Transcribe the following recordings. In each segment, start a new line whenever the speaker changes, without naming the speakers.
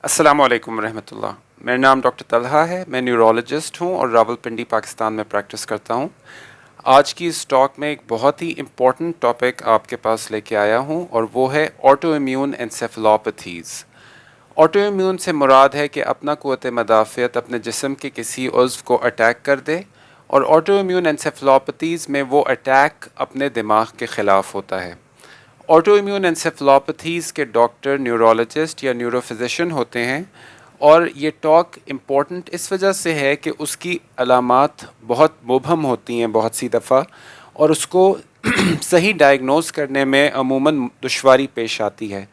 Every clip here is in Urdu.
السلام علیکم ورحمۃ اللہ۔ میرا نام ڈاکٹر طلحہ ہے، میں نیورولوجسٹ ہوں اور راولپنڈی پاکستان میں پریکٹس کرتا ہوں۔ آج کی اس ٹاک میں ایک بہت ہی امپورٹنٹ ٹاپک آپ کے پاس لے کے آیا ہوں اور وہ ہے آٹو امیون انسیفلوپیتھیز۔ آٹو امیون سے مراد ہے کہ اپنا قوت مدافعت اپنے جسم کے کسی عضو کو اٹیک کر دے، اور آٹو امیون انسیفلوپیتھیز میں وہ اٹیک اپنے دماغ کے خلاف ہوتا ہے۔ آٹو امیون انسیفلوپیتھیز کے ڈاکٹر نیورولوجسٹ یا نیورو فزیشین ہوتے ہیں، اور یہ ٹاک امپورٹنٹ اس وجہ سے ہے کہ اس کی علامات بہت مبہم ہوتی ہیں بہت سی دفعہ، اور اس کو صحیح ڈائگنوز کرنے میں عموماً دشواری پیش آتی ہے۔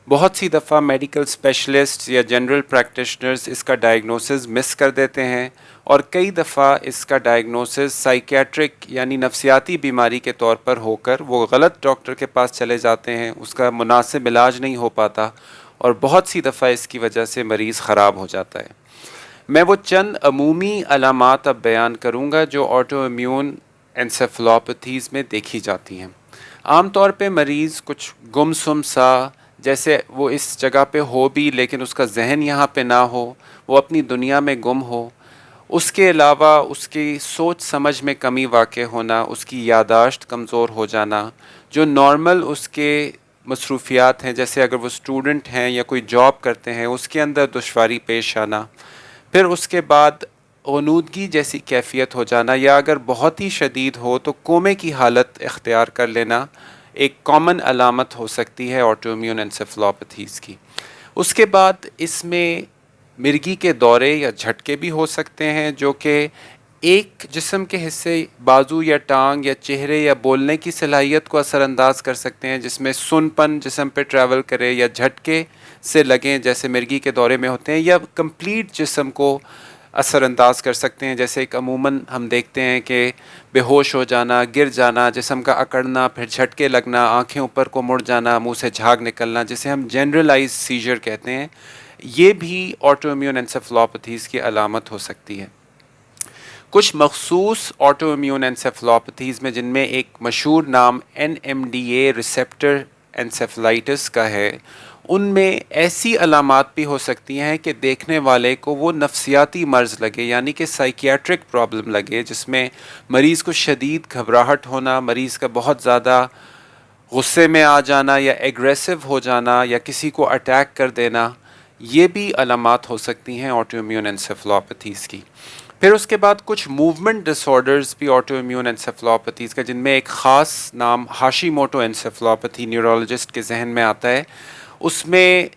بہت سی دفعہ میڈیکل اسپیشلسٹ یا جنرل پریکٹیشنرز اس کا ڈائگنوسز مس کر دیتے ہیں، اور کئی دفعہ اس کا ڈائگنوسز سائیکیاٹرک یعنی نفسیاتی بیماری کے طور پر ہو کر وہ غلط ڈاکٹر کے پاس چلے جاتے ہیں، اس کا مناسب علاج نہیں ہو پاتا، اور بہت سی دفعہ اس کی وجہ سے مریض خراب ہو جاتا ہے۔ میں وہ چند عمومی علامات اب بیان کروں گا جو آٹو امیون انسیفلوپیتھیز میں دیکھی جاتی ہیں۔ عام طور پہ مریض کچھ گم سم سا، جیسے وہ اس جگہ پہ ہو بھی لیکن اس کا ذہن یہاں پہ نہ ہو، وہ اپنی دنیا میں گم ہو۔ اس کے علاوہ اس کی سوچ سمجھ میں کمی واقع ہونا، اس کی یادداشت کمزور ہو جانا، جو نارمل اس کے مصروفیات ہیں، جیسے اگر وہ اسٹوڈنٹ ہیں یا کوئی جاب کرتے ہیں اس کے اندر دشواری پیش آنا، پھر اس کے بعد غنودگی جیسی کیفیت ہو جانا، یا اگر بہت ہی شدید ہو تو کومے کی حالت اختیار کر لینا ایک کامن علامت ہو سکتی ہے آٹو امیون انسیفلوپیتھیز کی۔ اس کے بعد اس میں مرگی کے دورے یا جھٹکے بھی ہو سکتے ہیں، جو کہ ایک جسم کے حصے بازو یا ٹانگ یا چہرے یا بولنے کی صلاحیت کو اثر انداز کر سکتے ہیں، جس میں سن پن جسم پہ ٹریول کرے یا جھٹکے سے لگیں جیسے مرگی کے دورے میں ہوتے ہیں، یا کمپلیٹ جسم کو اثر انداز کر سکتے ہیں، جیسے ایک عموماً ہم دیکھتے ہیں کہ بے ہوش ہو جانا، گر جانا، جسم کا اکڑنا، پھر جھٹکے لگنا، آنکھیں اوپر کو مڑ جانا، منہ سے جھاگ نکلنا، جسے ہم جنرلائز سیجر کہتے ہیں، یہ بھی آٹو امیون انسیفلوپیتھیز کی علامت ہو سکتی ہے۔ کچھ مخصوص آٹو امیون انسیفلوپیتھیز میں، جن میں ایک مشہور نام NMDA ریسیپٹر انسیفلائٹس کا ہے، ان میں ایسی علامات بھی ہو سکتی ہیں کہ دیکھنے والے کو وہ نفسیاتی مرض لگے، یعنی کہ سائیکیاٹرک پرابلم لگے، جس میں مریض کو شدید گھبراہٹ ہونا، مریض کا بہت زیادہ غصے میں آ جانا یا ایگریسو ہو جانا یا کسی کو اٹیک کر دینا، یہ بھی علامات ہو سکتی ہیں آٹو امیون انسیفلوپیتھیز کی۔ پھر اس کے بعد کچھ موومنٹ ڈس آرڈرز بھی آٹو امیون انسیفلوپیتھیز کا، جن میں ایک خاص نام ہاشی موٹو انسیفلوپیتھی نیورولوجسٹ کے ذہن میں آتا ہے۔ اس میں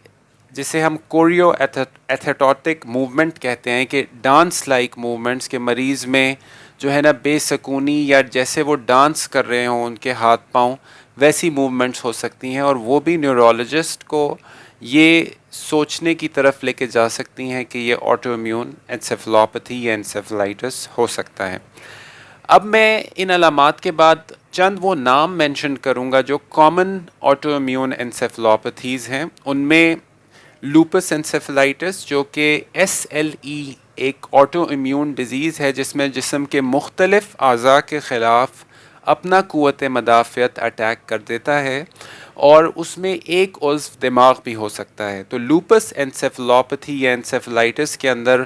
جسے ہم کوریو ایتھیٹوٹک موومنٹ کہتے ہیں، کہ ڈانس لائک موومنٹس کے مریض میں جو ہے نا بے سکونی، یا جیسے وہ ڈانس کر رہے ہوں ان کے ہاتھ پاؤں، ویسی موومنٹس ہو سکتی ہیں، اور وہ بھی نیورولوجسٹ کو یہ سوچنے کی طرف لے کے جا سکتی ہیں کہ یہ آٹو امیون انسیفلوپیتھی یا انسیفلائٹس ہو سکتا ہے۔ اب میں ان علامات کے بعد چند وہ نام مینشن کروں گا جو کامن آٹو امیون انسیفلوپیتھیز ہیں۔ ان میں لوپس انسیفلائٹس، جو کہ SLE ایک آٹو امیون ڈیزیز ہے، جس میں جسم کے مختلف اعضاء کے خلاف اپنا قوت مدافعت اٹیک کر دیتا ہے، اور اس میں ایک عضو دماغ بھی ہو سکتا ہے۔ تو لوپس انسیفلوپیتھی یا انسیفلائٹس کے اندر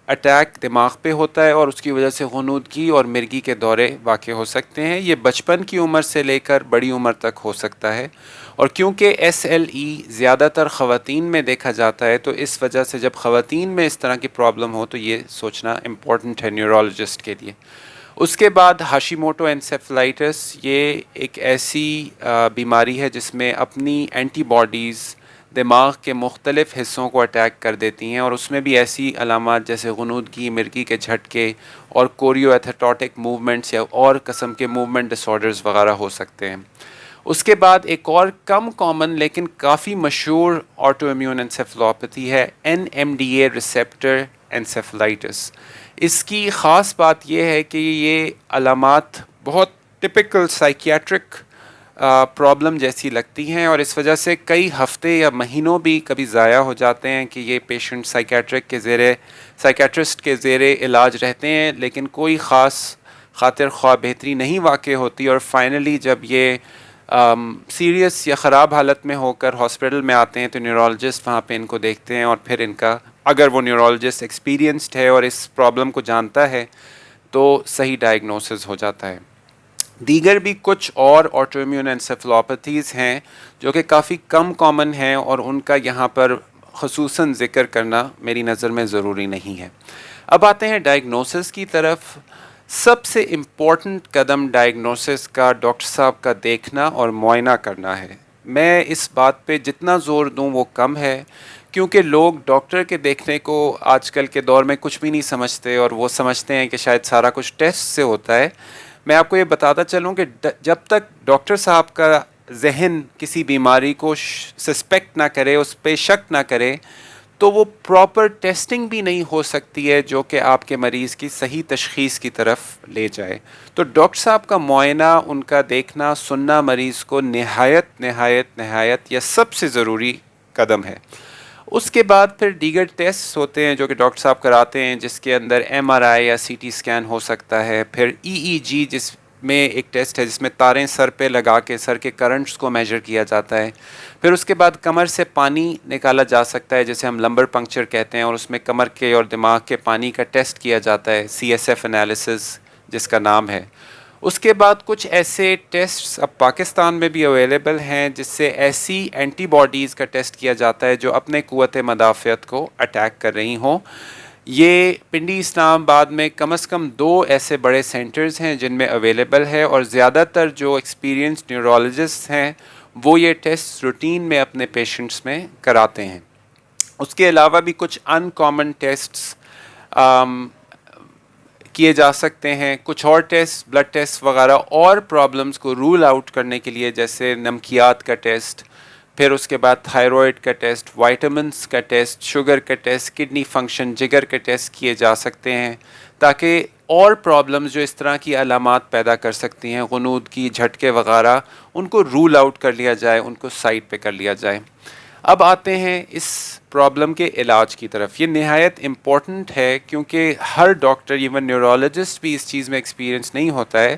اٹیک دماغ پہ ہوتا ہے، اور اس کی وجہ سے غنودگی اور مرگی کے دورے واقع ہو سکتے ہیں۔ یہ بچپن کی عمر سے لے کر بڑی عمر تک ہو سکتا ہے، اور کیونکہ SLE زیادہ تر خواتین میں دیکھا جاتا ہے، تو اس وجہ سے جب خواتین میں اس طرح کی پرابلم ہو تو یہ سوچنا امپورٹنٹ ہے نیورولوجسٹ کے لیے۔ اس کے بعد ہاشی موٹو انسیفلائٹس، یہ ایک ایسی بیماری ہے جس میں اپنی اینٹی باڈیز دماغ کے مختلف حصوں کو اٹیک کر دیتی ہیں، اور اس میں بھی ایسی علامات جیسے غنودگی، مرگی کے جھٹکے، اور کوریو ایتھیٹوٹک موومنٹس یا اور قسم کے موومنٹ ڈس آرڈرز وغیرہ ہو سکتے ہیں۔ اس کے بعد ایک اور کم کامن لیکن کافی مشہور آٹو امیون انسیفلوپیتھی ہے NMDA ریسیپٹر انسیفلائٹس۔ اس کی خاص بات یہ ہے کہ یہ علامات بہت ٹپیکل سائیکیاٹرک پرابلم جیسی لگتی ہیں، اور اس وجہ سے کئی ہفتے یا مہینوں بھی کبھی ضائع ہو جاتے ہیں کہ یہ پیشنٹ سائیکیٹرسٹ کے زیر علاج رہتے ہیں، لیکن کوئی خاص خاطر خواہ بہتری نہیں واقع ہوتی، اور فائنلی جب یہ سیریس یا خراب حالت میں ہو کر ہاسپٹل میں آتے ہیں تو نیورولوجسٹ وہاں پہ ان کو دیکھتے ہیں اور پھر ان کا اگر وہ نیورولوجسٹ ایکسپیرینسڈ ہے اور اس پرابلم کو جانتا ہے تو صحیح ڈائگنوسس ہو جاتا ہے۔ دیگر بھی کچھ اور آٹو امیون انسیفلوپیتھیز ہیں جو کہ کافی کم کامن ہیں اور ان کا یہاں پر خصوصاً ذکر کرنا میری نظر میں ضروری نہیں ہے۔ اب آتے ہیں ڈائگنوسس کی طرف۔ سب سے امپورٹنٹ قدم ڈائگنوسس کا ڈاکٹر صاحب کا دیکھنا اور معائنہ کرنا ہے۔ میں اس بات پہ جتنا زور دوں وہ کم ہے، کیونکہ لوگ ڈاکٹر کے دیکھنے کو آج کل کے دور میں کچھ بھی نہیں سمجھتے اور وہ سمجھتے ہیں کہ شاید سارا کچھ ٹیسٹ سے ہوتا ہے۔ میں آپ کو یہ بتاتا چلوں کہ جب تک ڈاکٹر صاحب کا ذہن کسی بیماری کو سسپیکٹ نہ کرے، اس پہ شک نہ کرے، تو وہ پراپر ٹیسٹنگ بھی نہیں ہو سکتی ہے جو کہ آپ کے مریض کی صحیح تشخیص کی طرف لے جائے۔ تو ڈاکٹر صاحب کا معائنہ، ان کا دیکھنا سننا مریض کو نہایت نہایت نہایت یا سب سے ضروری قدم ہے۔ اس کے بعد پھر دیگر ٹیسٹ ہوتے ہیں جو کہ ڈاکٹر صاحب کراتے ہیں، جس کے اندر ایم آر آئی یا سی ٹی اسکین ہو سکتا ہے، پھر ای ای جی جس میں ایک ٹیسٹ ہے جس میں تاریں سر پہ لگا کے سر کے کرنٹس کو میجر کیا جاتا ہے، پھر اس کے بعد کمر سے پانی نکالا جا سکتا ہے جسے ہم لمبر پنکچر کہتے ہیں، اور اس میں کمر کے اور دماغ کے پانی کا ٹیسٹ کیا جاتا ہے، سی ایس ایف انالیسس جس کا نام ہے۔ اس کے بعد کچھ ایسے ٹیسٹس اب پاکستان میں بھی اویلیبل ہیں جس سے ایسی اینٹی باڈیز کا ٹیسٹ کیا جاتا ہے جو اپنے قوت مدافعت کو اٹیک کر رہی ہوں۔ یہ پنڈی اسلام آباد میں کم از کم 2 ایسے بڑے سینٹرز ہیں جن میں اویلیبل ہے، اور زیادہ تر جو ایکسپیرینسڈ نیورولوجسٹ ہیں وہ یہ ٹیسٹ روٹین میں اپنے پیشنٹس میں کراتے ہیں۔ اس کے علاوہ بھی کچھ ان کامن ٹیسٹس کیے جا سکتے ہیں، کچھ اور ٹیسٹ بلڈ ٹیسٹ وغیرہ اور پرابلمس کو رول آؤٹ کرنے کے لیے، جیسے نمکیات کا ٹیسٹ، پھر اس کے بعد تھائیرائڈ کا ٹیسٹ، وائٹامنس کا ٹیسٹ، شوگر کا ٹیسٹ، کڈنی فنکشن، جگر کے ٹیسٹ کیے جا سکتے ہیں، تاکہ اور پرابلمز جو اس طرح کی علامات پیدا کر سکتی ہیں، غنود کی، جھٹکے وغیرہ، ان کو رول آؤٹ کر لیا جائے، ان کو سائڈ پہ کر لیا جائے۔ اب آتے ہیں اس پرابلم کے علاج کی طرف۔ یہ نہایت امپورٹنٹ ہے کیونکہ ہر ڈاکٹر، ایون نیورولوجسٹ بھی اس چیز میں ایکسپیرینس نہیں ہوتا ہے،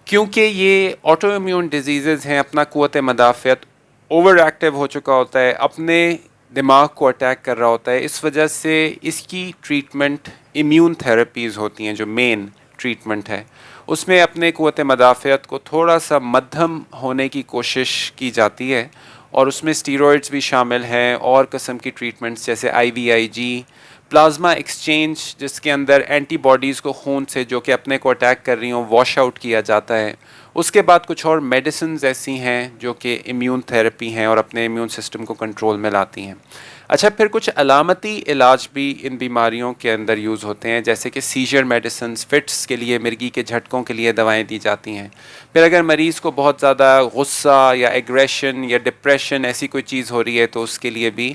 کیونکہ یہ آٹو امیون ڈیزیزز ہیں، اپنا قوت مدافعت اوور ایکٹیو ہو چکا ہوتا ہے، اپنے دماغ کو اٹیک کر رہا ہوتا ہے، اس وجہ سے اس کی ٹریٹمنٹ امیون تھراپیز ہوتی ہیں جو مین ٹریٹمنٹ ہے، اس میں اپنے قوت مدافعت کو تھوڑا سا مدھم ہونے کی کوشش کی جاتی ہے، اور اس میں اسٹیرائڈز بھی شامل ہیں اور قسم کی ٹریٹمنٹس جیسے آئی وی آئی جی، پلازما ایکسچینج جس کے اندر اینٹی باڈیز کو خون سے جو کہ اپنے کو اٹیک کر رہی ہوں واش آؤٹ کیا جاتا ہے۔ اس کے بعد کچھ اور میڈیسنز ایسی ہیں جو کہ امیون تھراپی ہیں اور اپنے امیون سسٹم کو کنٹرول میں لاتی ہیں۔ اچھا، پھر کچھ علامتی علاج بھی ان بیماریوں کے اندر یوز ہوتے ہیں، جیسے کہ سیجر میڈیسنز، فٹس کے لیے، مرگی کے جھٹکوں کے لیے دوائیں دی جاتی ہیں۔ پھر اگر مریض کو بہت زیادہ غصہ یا ایگریشن یا ڈپریشن ایسی کوئی چیز ہو رہی ہے تو اس کے لیے بھی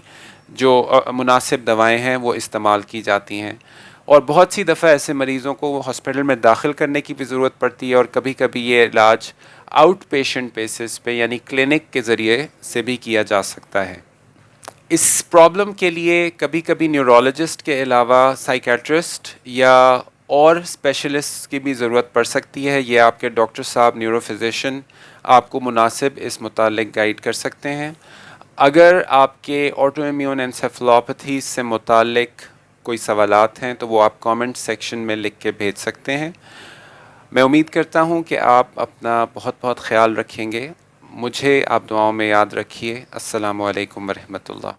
جو مناسب دوائیں ہیں وہ استعمال کی جاتی ہیں، اور بہت سی دفعہ ایسے مریضوں کو ہاسپٹل میں داخل کرنے کی بھی ضرورت پڑتی ہے، اور کبھی کبھی یہ علاج آؤٹ پیشنٹ بیسس پہ یعنی کلینک کے ذریعے سے بھی کیا جا سکتا ہے۔ اس پرابلم کے لیے کبھی کبھی نیورولوجسٹ کے علاوہ سائیکیٹرسٹ یا اور اسپیشلسٹ کی بھی ضرورت پڑ سکتی ہے۔ یہ آپ کے ڈاکٹر صاحب، نیورو فزیشین آپ کو مناسب اس متعلق گائیڈ کر سکتے ہیں۔ اگر آپ کے آٹو امیون انسیفلوپیتھی سے متعلق کوئی سوالات ہیں تو وہ آپ کامنٹ سیکشن میں لکھ کے بھیج سکتے ہیں۔ میں امید کرتا ہوں کہ آپ اپنا بہت بہت خیال رکھیں گے۔ مجھے آپ دعاؤں میں یاد رکھیے۔ السلام علیکم ورحمۃ اللہ۔